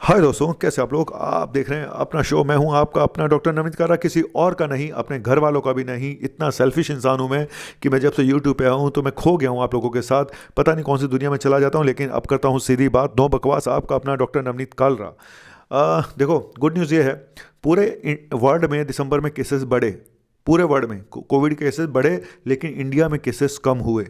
हाय दोस्तों, कैसे आप लोग। आप देख रहे हैं अपना शो। मैं हूं आपका अपना डॉक्टर नमित कारा, किसी और का नहीं, अपने घर वालों का भी नहीं। इतना सेल्फिश इंसान हूं मैं कि मैं जब से यूट्यूब पे आया हूं तो मैं खो गया हूं आप लोगों के साथ। पता नहीं कौन सी दुनिया में चला जाता हूं, लेकिन अब करता हूं सीधी बात, नो बकवास। आपका अपना डॉक्टर नवनीत कालरा। देखो, गुड न्यूज़ ये है, पूरे वर्ल्ड में दिसंबर में केसेस बढ़े। पूरे वर्ल्ड में कोविड केसेस बढ़े, लेकिन इंडिया में केसेस कम हुए।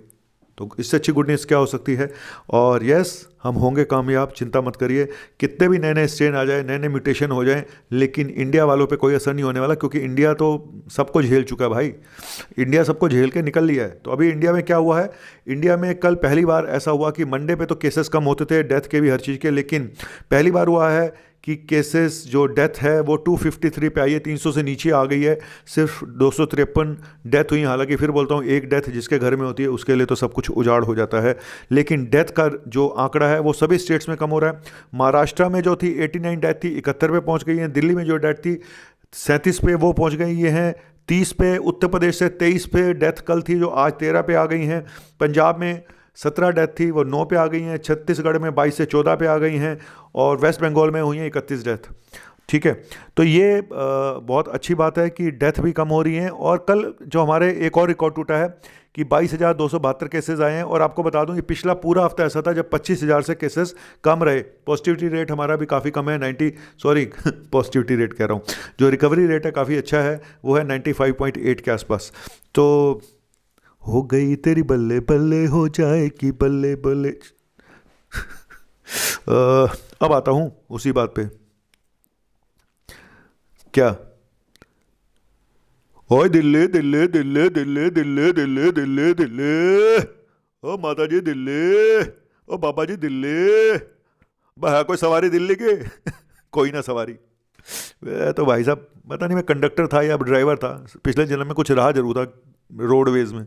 तो इससे अच्छी गुड न्यूज़ क्या हो सकती है। और यस, हम होंगे कामयाब, चिंता मत करिए। कितने भी नए नए स्ट्रेन आ जाए, नए नए म्यूटेशन हो जाए, लेकिन इंडिया वालों पे कोई असर नहीं होने वाला, क्योंकि इंडिया तो सबको झेल चुका है भाई। इंडिया सबको झेल के निकल लिया है। तो अभी इंडिया में क्या हुआ है, इंडिया में कल पहली बार ऐसा हुआ कि मंडे पे तो केसेस कम होते थे, डेथ के भी, हर चीज़ के, लेकिन पहली बार हुआ है कि केसेस जो डेथ है वो 253 पे आई है, 300 से नीचे आ गई है। सिर्फ 253 डेथ हुई। हालांकि फिर बोलता हूँ, एक डेथ जिसके घर में होती है उसके लिए तो सब कुछ उजाड़ हो जाता है, लेकिन डेथ का जो आंकड़ा है वो सभी स्टेट्स में कम हो रहा है। महाराष्ट्र में जो थी 89 डेथ थी, 71 पे पहुंच गई है। दिल्ली में जो डेथ थी 37 पे, वो पहुंच गई ये हैं 30 पे। उत्तर प्रदेश से 23 पे डेथ कल थी, जो आज 13 पे आ गई हैं। पंजाब में 17 डेथ थी, वो 9 पे आ गई हैं। छत्तीसगढ़ में 22 से 14 पे आ गई हैं। और वेस्ट बंगाल में हुई हैं 31 डेथ। ठीक है, तो ये बहुत अच्छी बात है कि डेथ भी कम हो रही हैं। और कल जो हमारे एक और रिकॉर्ड टूटा है कि 22,272 केसेस आए हैं। और आपको बता दूं कि पिछला पूरा हफ्ता ऐसा था जब 25,000 से केसेस कम रहे। पॉजिटिविटी रेट हमारा भी काफ़ी कम है, 90, सॉरी पॉजिटिविटी रेट कह रहा हूँ, जो रिकवरी रेट है काफ़ी अच्छा है, वो है 95.8 के आसपास। तो हो गई तेरी बल्ले बल्ले, हो जाएगी बल्ले बल्ले। अब आता हूं उसी बात पे। क्या, ओए दिल्ली दिल्ली दिल्ली दिल्ली दिल्ली दिल्ली दिल्ली दिल्ली, ओ माता जी दिल्ली, ओ बाबा जी दिल्ली, है कोई सवारी दिल्ली के? कोई ना सवारी। तो भाई साहब, पता नहीं मैं कंडक्टर था या ड्राइवर था, पिछले जन्म में कुछ रहा जरूर था रोडवेज में।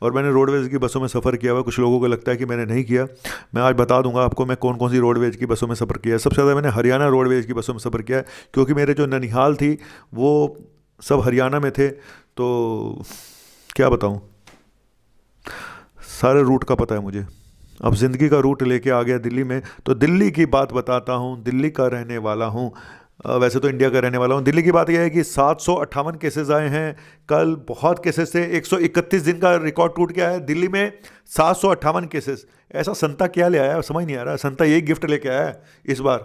और मैंने रोडवेज की बसों में सफ़र किया हुआ। कुछ लोगों को लगता है कि मैंने नहीं किया। मैं आज बता दूंगा आपको मैं कौन कौन सी रोडवेज की बसों में सफ़र किया है। सबसे ज़्यादा मैंने हरियाणा रोडवेज की बसों में सफ़र किया है, क्योंकि मेरे जो ननिहाल थी वो सब हरियाणा में थे। तो क्या बताऊँ, सारे रूट का पता है मुझे। अब ज़िंदगी का रूट लेके आ गया दिल्ली में, तो दिल्ली की बात बताता हूँ। दिल्ली का रहने वाला हूँ, वैसे तो इंडिया का रहने वाला हूँ। दिल्ली की बात यह है कि 758 केसेस आए हैं कल। बहुत केसेस थे, 131 दिन का रिकॉर्ड टूट गया है दिल्ली में। 758 केसेस। ऐसा संता क्या ले आया, समझ नहीं आ रहा। संता यही गिफ्ट लेके आया है इस बार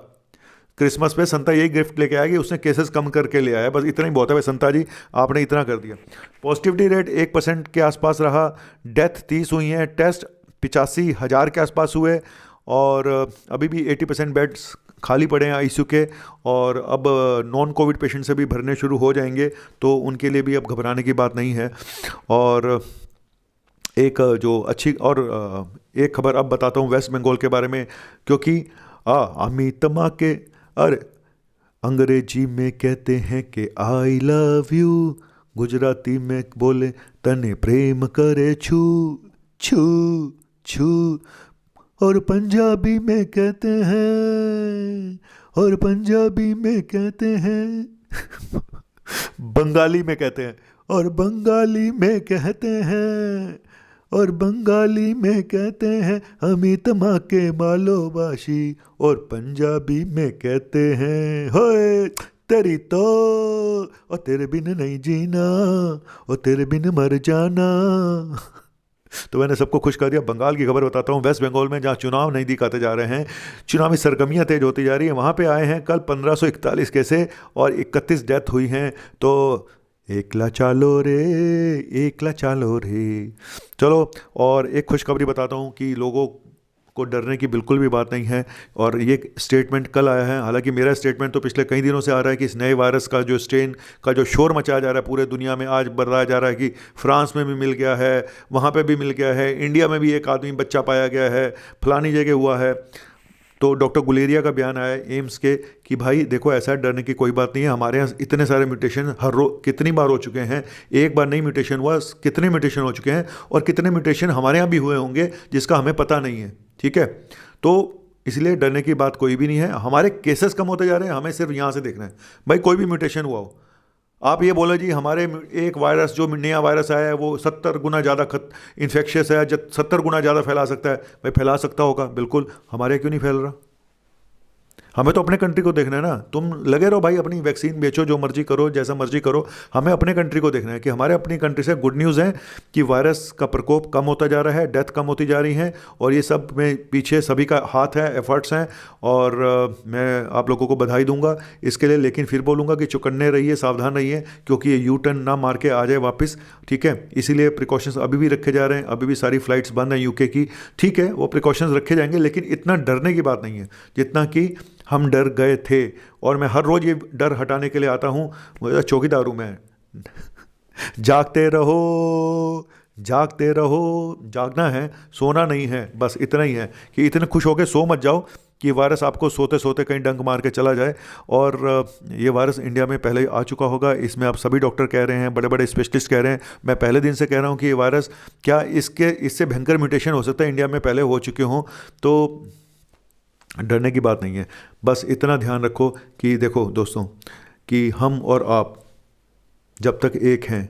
क्रिसमस पे। संता यही गिफ्ट लेके आया कि उसने केसेस कम करके ले आया, बस इतना ही बहुत है। भाई संता जी, आपने इतना कर दिया। पॉजिटिविटी रेट 1% के आसपास रहा। डेथ 30 हुई हैं। टेस्ट 85,000 के आसपास हुए। और अभी भी 80% बेड्स खाली पड़े हैं आईसीयू के। और अब नॉन कोविड पेशेंट से भी भरने शुरू हो जाएंगे, तो उनके लिए भी अब घबराने की बात नहीं है। और एक जो अच्छी और एक खबर अब बताता हूँ वेस्ट बंगाल के बारे में, क्योंकि अमित माँ के, अरे अंग्रेजी में कहते हैं कि आई लव यू, गुजराती में बोले तने प्रेम करे छू छू छू, और पंजाबी में कहते हैं, और पंजाबी में कहते हैं बंगाली में कहते हैं, और बंगाली में कहते हैं, और बंगाली में कहते हैं अमित माँ के मालोबाशी, और पंजाबी में कहते हैं होए तेरी तो, और तेरे बिन नहीं जीना, और तेरे बिन मर जाना। तो मैंने सबको खुश कर दिया। बंगाल की खबर बताता हूँ। वेस्ट बंगाल में जहाँ चुनाव नहीं दिखाते जा रहे हैं, चुनावी सरगर्मियाँ तेज होती जा रही हैं, वहाँ पे आए हैं कल 1541 केसे और 31 डेथ हुई हैं। तो एकला चालो रे, एकला चालो रे। चलो, और एक खुशखबरी बताता हूँ कि लोगों को डरने की बिल्कुल भी बात नहीं है। और ये स्टेटमेंट कल आया है। हालांकि मेरा स्टेटमेंट तो पिछले कई दिनों से आ रहा है कि इस नए वायरस का जो स्ट्रेन का जो शोर मचाया जा रहा है पूरे दुनिया में, आज बताया जा रहा है कि फ्रांस में भी मिल गया है, वहाँ पे भी मिल गया है, इंडिया में भी एक आदमी बच्चा पाया गया है, फलानी जगह हुआ है। तो डॉक्टर गुलेरिया का बयान आया है एम्स के कि भाई देखो, ऐसा डरने की कोई बात नहीं है। हमारे यहाँ इतने सारे म्यूटेशन हर रोज कितनी बार हो चुके हैं, एक बार नहीं म्यूटेशन हुआ, कितने म्यूटेशन हो चुके हैं, और कितने म्यूटेशन हमारे यहाँ भी हुए होंगे जिसका हमें पता नहीं है। ठीक है, तो इसलिए डरने की बात कोई भी नहीं है। हमारे केसेस कम होते जा रहे हैं, हमें सिर्फ यहाँ से देखना है। भाई कोई भी म्यूटेशन हुआ हो, आप ये बोलो जी हमारे एक वायरस, जो नया वायरस आया है वो 70 गुना ज़्यादा इन्फेक्शियस है, 70 गुना ज़्यादा फैला सकता है। भाई फैला सकता होगा बिल्कुल, हमारे क्यों नहीं फैल रहा? हमें तो अपने कंट्री को देखना है ना। तुम लगे रहो भाई, अपनी वैक्सीन बेचो, जो मर्जी करो, जैसा मर्जी करो, हमें अपने कंट्री को देखना है कि हमारे अपनी कंट्री से गुड न्यूज़ है कि वायरस का प्रकोप कम होता जा रहा है, डेथ कम होती जा रही है, और ये सब में पीछे सभी का हाथ है, एफर्ट्स हैं, और मैं आप लोगों को बधाई दूंगा इसके लिए। लेकिन फिर बोलूँगा कि चौकन्ने रहिए, सावधान रहिए, क्योंकि ये यू टर्न ना मार के आ जाए वापस, ठीक है। इसीलिए प्रिकॉशंस अभी भी रखे जा रहे हैं, अभी भी सारी फ्लाइट्स बंद हैं यूके की, ठीक है, वो प्रिकॉशंस रखे जाएंगे, लेकिन इतना डरने की बात नहीं है जितना कि हम डर गए थे। और मैं हर रोज़ ये डर हटाने के लिए आता हूँ, मुझे चौकीदार हूँ मैं। जागते रहो, जागते रहो, जागना है, सोना नहीं है, बस इतना ही है कि इतने खुश होकर सो मत जाओ कि वायरस आपको सोते सोते कहीं डंक मार के चला जाए। और ये वायरस इंडिया में पहले ही आ चुका होगा, इसमें आप सभी डॉक्टर कह रहे हैं, बड़े बड़े स्पेशलिस्ट कह रहे हैं, मैं पहले दिन से कह रहा हूँ कि ये वायरस क्या इससे भयंकर म्यूटेशन हो सकता है, इंडिया में पहले हो चुके हों, तो डरने की बात नहीं है। बस इतना ध्यान रखो कि देखो दोस्तों, कि हम और आप जब तक एक हैं,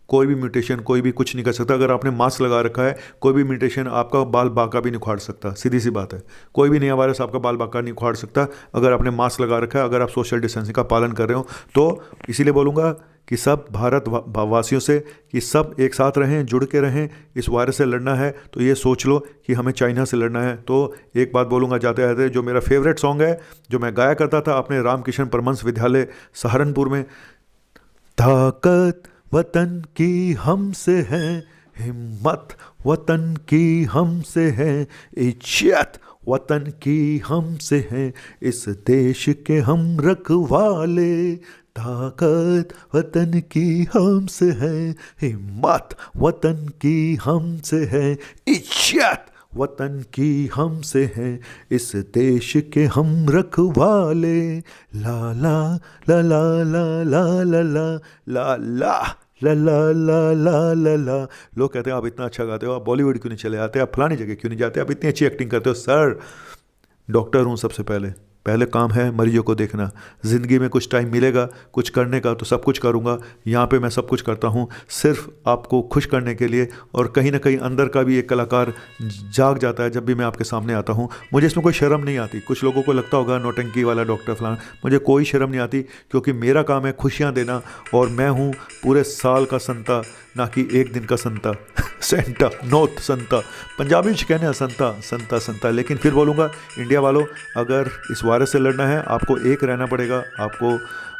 कोई भी म्यूटेशन, कोई भी कुछ नहीं कर सकता। अगर आपने मास्क लगा रखा है, कोई भी म्यूटेशन आपका बाल बांका भी नहीं उखाड़ सकता, सीधी सी बात है। कोई भी नया वायरस आपका बाल बांका नहीं उखाड़ सकता अगर आपने मास्क लगा रखा है, अगर आप सोशल डिस्टेंसिंग का पालन कर रहे हो। तो इसीलिए बोलूँगा कि सब भारत वासियों से कि सब एक साथ रहें, जुड़ के रहें। इस वायरस से लड़ना है तो ये सोच लो कि हमें चाइना से लड़ना है। तो एक बात बोलूँगा जाते जाते, जो मेरा फेवरेट सॉन्ग है, जो मैं गाया करता था अपने रामकिशन परमहंस विद्यालय सहारनपुर में, ताकत वतन की हमसे है, हिम्मत वतन की हमसे है, इज्जत वतन की हमसे है, इस देश के हम रखवाले, ताकत वतन की हमसे है, हिम्मत वतन की हमसे है, इज्जत वतन की हमसे है, इस देश के हम रखवाले, ला ला ला ला ला ला ला ला ला ला ला ला ला ला ला। लोग कहते हैं आप इतना अच्छा गाते हो, आप बॉलीवुड क्यों नहीं चले जाते, आप फलानी जगह क्यों नहीं जाते, आप इतनी अच्छी एक्टिंग करते हो। सर, डॉक्टर हूँ, सबसे पहले काम है मरीजों को देखना। ज़िंदगी में कुछ टाइम मिलेगा कुछ करने का तो सब कुछ करूँगा। यहाँ पे मैं सब कुछ करता हूँ सिर्फ आपको खुश करने के लिए, और कहीं ना कहीं अंदर का भी एक कलाकार जाग जाता है जब भी मैं आपके सामने आता हूँ। मुझे इसमें कोई शर्म नहीं आती। कुछ लोगों को लगता होगा नौटंकी वाला डॉक्टर फलाना, मुझे कोई शर्म नहीं आती, क्योंकि मेरा काम है खुशियाँ देना, और मैं हूँ पूरे साल का संता, ना कि एक दिन का संता। सेंटा नोट संता, पंजाबी में कहने संता संता संता। लेकिन फिर बोलूँगा, इंडिया वालों, अगर इस वायरस से लड़ना है आपको एक रहना पड़ेगा, आपको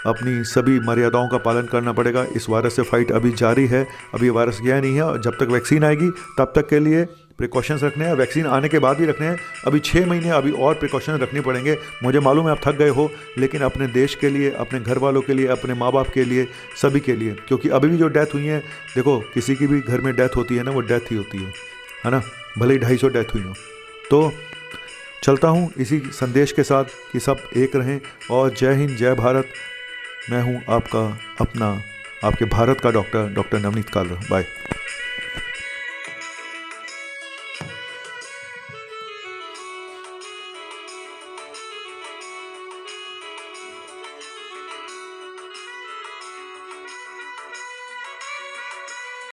अपनी सभी मर्यादाओं का पालन करना पड़ेगा। इस वायरस से फाइट अभी जारी है, अभी वायरस गया नहीं है, और जब तक वैक्सीन आएगी तब तक के लिए प्रिकॉशंस रखने हैं, वैक्सीन आने के बाद भी रखने हैं। अभी 6 महीने अभी और प्रिकॉशन रखने पड़ेंगे। मुझे मालूम है आप थक गए हो, लेकिन अपने देश के लिए, अपने घर वालों के लिए, अपने माँ बाप के लिए, सभी के लिए। क्योंकि अभी भी जो डेथ हुई है, देखो किसी की भी घर में डेथ होती है ना, वो डेथ ही होती है ना, भले ही 250 डेथ हुई हो। तो चलता हूँ इसी संदेश के साथ कि सब एक रहें, और जय हिंद, जय भारत। मैं हूँ आपका अपना, आपके भारत का डॉक्टर नवनीत कालरा। बाय।